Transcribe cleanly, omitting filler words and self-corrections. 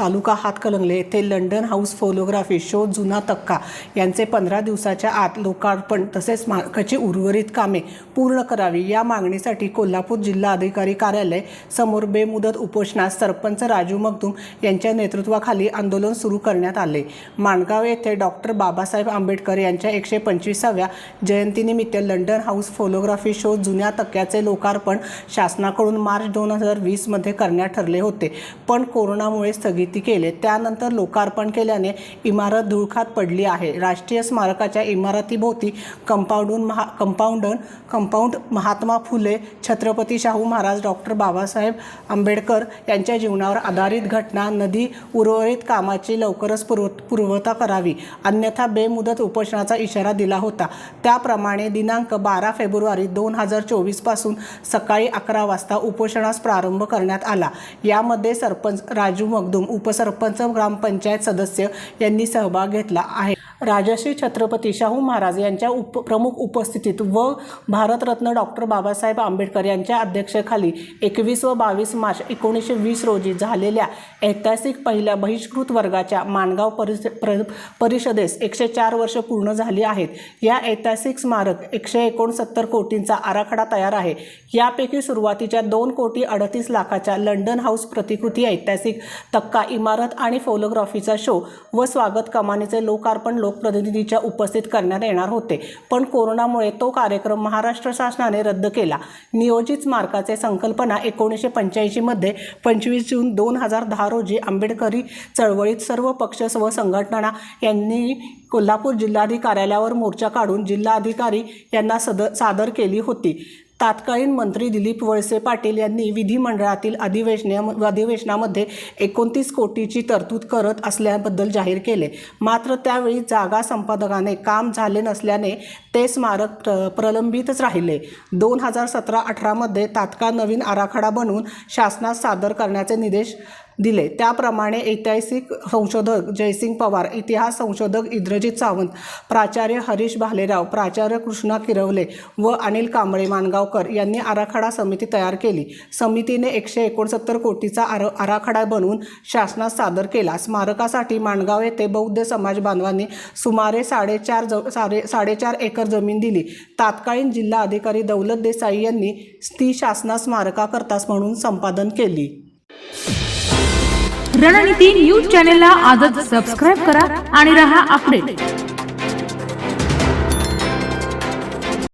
तालुका हातकणंगले येथे London house photography show जुना तक्का यांचे 15 दिवसाच्या आत लोकार्पण तसेच स्मारकाची उर्वरित कामे पूर्ण करावी या मागणीसाठी कोल्हापूर जिल्हा अधिकारी कार्यालय समोर बेमुदत उपोषणास सरपंच राजू मगदूम यांच्या नेतृत्वाखाली आंदोलन सुरू करण्यात आले। माणगाव येथे डॉक्टर बाबासाहेब आंबेडकर यांच्या 125व्या जयंतीनिमित्त लंडन हाऊस फोटोग्राफी शो जुन्या तक्क्याचे लोकार्पण शासनाकडून मार्च 2020 मध्ये करण्यात ठरले होते, पण कोरोनामुळे स्थगिती केले। त्यानंतर लोकार्पण केल्याने इमारत धुळखात पडली आहे। राष्ट्रीय स्मारकाच्या इमारतीभोवती कंपाऊंड महात्मा फुले, छत्रपती शाहू महाराज, डॉक्टर बाबासाहेब आंबेडकर यांच्या जीवनावर आधारित घटना, नदी उर्वरित कामाची लवकरच पूर्तता करावी, अन्यथा बेमुदत उपोषणाचा इशारा दिला होता। त्याप्रमाणे दिनांक 12 फेब्रुवारी 2024 पासून सकाळी 11 वाजता उपोषणास प्रारंभ करण्यात आला। यामध्ये सरपंच राजू मगदूम, उपसरपंच, ग्रामपंचायत सदस्य यांनी सहभाग घेतला आहे। राजश्री छत्रपती शाहू महाराज यांच्या प्रमुख उपस्थितीत व भारतरत्न डॉक्टर बाबासाहेब आंबेडकर यांच्या अध्यक्षतेखाली 21 व 22 मार्च 1920 रोजी झालेल्या ऐतिहासिक पहिल्या बहिष्कृत वर्गाच्या माणगाव परिषदेस 104 वर्ष पूर्ण झाली आहेत। या ऐतिहासिक स्मारक 169 कोटींचा आराखडा तयार आहे। यापैकी सुरुवातीच्या 2,38,00,000च्या लंडन हाऊस प्रतिकृती, ऐतिहासिक तक्का, इमारत आणि फोटोग्राफीचा शो व स्वागत कमानीचे लोकार्पण लोकप्रतिनिधींच्या उपस्थित करण्यात येणार होते, पण कोरोनामुळे तो कार्यक्रम महाराष्ट्र शासनाने रद्द केला। नियोजित स्मारकाचे संकल्पना 1985 मध्ये 25 जून 2010 रोजी आंबेडकरी चळवळीत सर्व पक्ष व संघटना यांनी कोल्हापूर जिल्हाधिकारी कार्यालयावर मोर्चा काढून जिल्हाधिकारी यांना सादर केली होती। तत्कालीन मंत्री दिलीप वळसे पाटील यांनी विधिमंडळातील अधिवेशनामध्ये 29 कोटीची तरतूद करत असल्याबद्दल जाहीर केले। मात्र त्यावेळी जागा संपादकाने काम झाले नसल्याने ते स्मारक प्रलंबितच राहिले। 2017-18 मध्ये तात्काळ नवीन आराखडा बनवून शासनास सादर करण्याचे निर्देश दिले। त्याप्रमाणे ऐतिहासिक संशोधक जयसिंग पवार, इतिहास संशोधक इंद्रजित सावंत, प्राचार्य हरीश भालेराव, प्राचार्य कृष्णा किरवले व अनिल कांबळे माणगावकर यांनी आराखडा समिती तयार केली। समितीने 169 कोटीचा आराखडा बनवून शासनास सादर केला। स्मारकासाठी माणगाव येथे बौद्ध समाज बांधवांनी सुमारे 4.5 एकर जमीन दिली। तत्कालीन जिल्हा अधिकारी दौलत देसाई यांनी ती शासनास स्मारकाकरता म्हणून संपादन केली। रणनीती न्यूज चॅनेलला आजच सबस्क्राइब करा आणि रहा अपडेट।